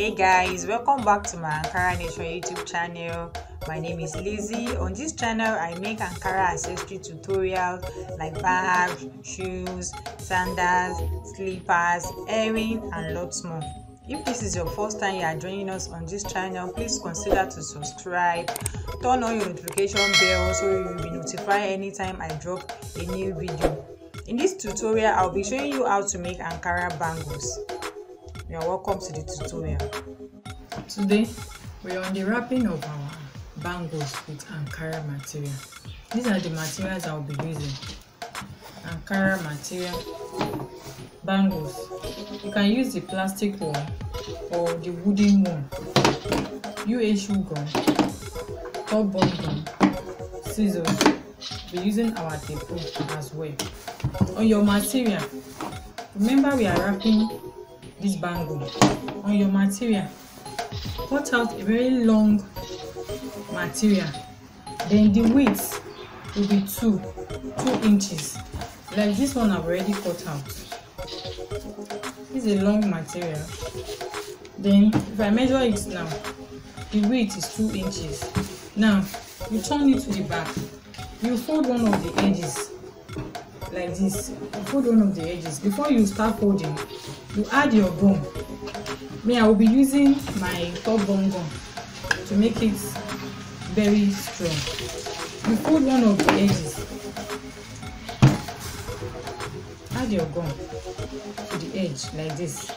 Hey guys, welcome back to my Ankara YouTube channel. My name is Lizzie. On this channel, I make Ankara accessory tutorials like bags, shoes, sandals, slippers, earrings, and lots more. If this is your first time you are joining us on this channel, please consider to subscribe, turn on your notification bell so you will be notified anytime I drop a new video. In this tutorial, I'll be showing you how to make Ankara bangles. You are welcome to the tutorial. Today, we are on the wrapping of our bangles with Ankara material. These are the materials I will be using. Ankara material bangles. You can use the plastic one or the wooden one. UHU gun, top bond gun, scissors. We're using our tape as well. On your material, remember we are wrapping this bangle. On your material, cut out a very long material. Then the width will be 2 inches. Like this one I've already cut out. This is a long material. Then if I measure it now, the width is 2 inches. Now you turn it to the back. You fold one of the edges like this. You fold one of the edges. Before you start folding, you add your gum. Me, I will be using my top bond gun to make it very strong. You fold one of the edges. Add your gum to the edge like this.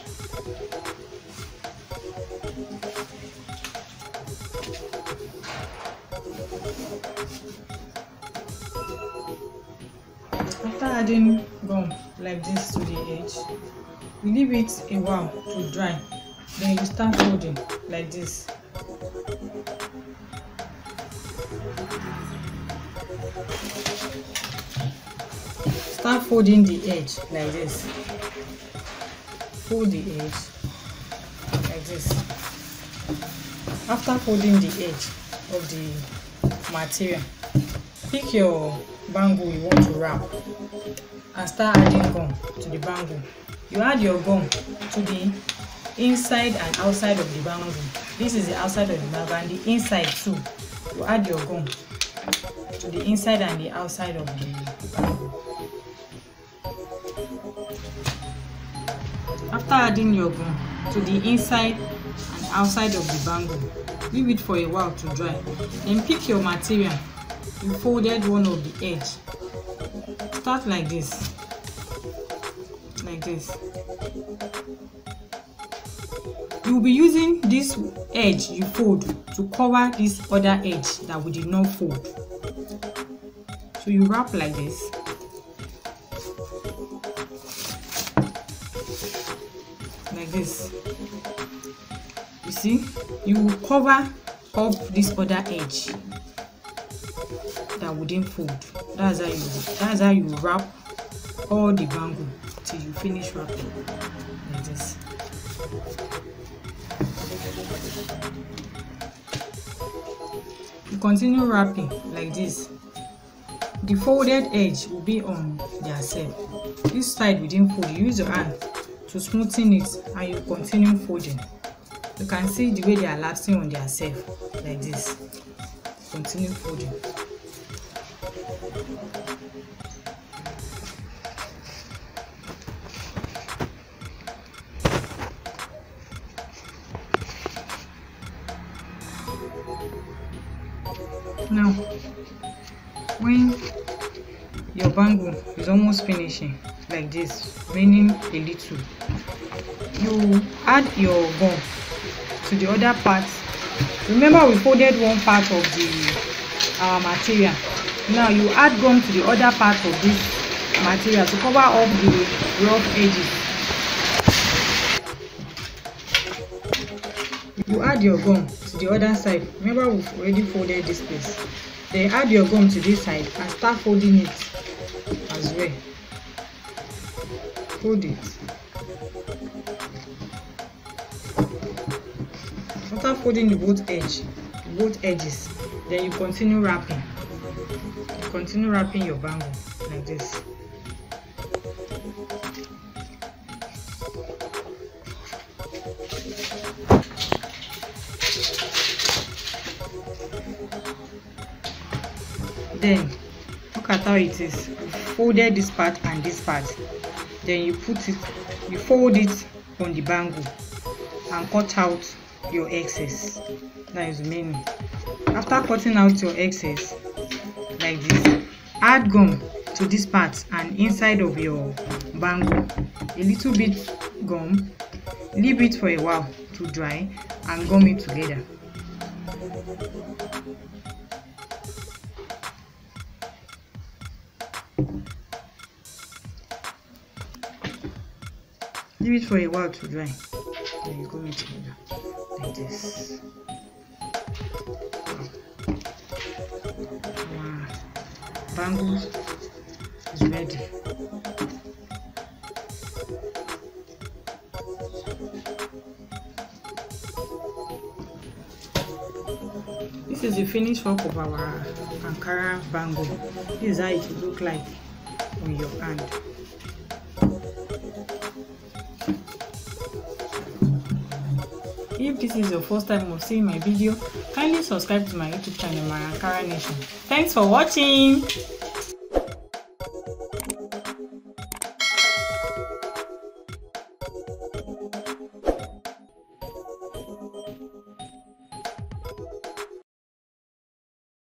After adding gum like this to the edge, you leave it a while to dry. Then you start folding like this. Start folding the edge like this. Fold the edge like this. After folding the edge of the material, pick your bangle you want to wrap and start adding gum to the bangle. You add your gum to the inside and outside of the bangle. This is the outside of the bangle and the inside too. You add your gum to the inside and the outside of the bangle. After adding your gum to the inside and outside of the bangle, leave it for a while to dry. Then pick your material. You folded one of the edge. Start like this. Like this. You will be using this edge you fold to cover this other edge that we did not fold. So you wrap like this. Like this. You see, you will cover up this other edge that we didn't fold. That's how you wrap all the bangle till you finish wrapping like this. You continue wrapping like this. The folded edge will be on their side. This side we didn't fold. You use your hand to smoothen it and you continue folding. You can see the way they are lapsing on their self like this. Continue folding. Now, when your bangle is almost finishing like this, remaining a little, you add your gum to the other part. Remember we folded one part of our material. Now you add gum to the other part of this material to cover up the rough edges. You add your gum to the other side. Remember we've already folded this place. Then add your gum to this side and start folding it as well. Fold it. After folding the both edges, then you continue wrapping. You continue wrapping your bangle like this. Then look at how it is. You folded this part and this part. Then you fold it on the bangle and cut out your excess. That is the main. After cutting out your excess like this, add gum to this part and inside of your bangle. A little bit gum. Leave it for a while to dry and gum it together. Leave it for a while to dry. Then you gum it together like this. Wow. Bangles is ready. This is the finished work of our Ankara bangle. This is how it will look like on your hand. If this is your first time of seeing my video, kindly subscribe to my YouTube channel, My Ankara Nation. Thanks for watching.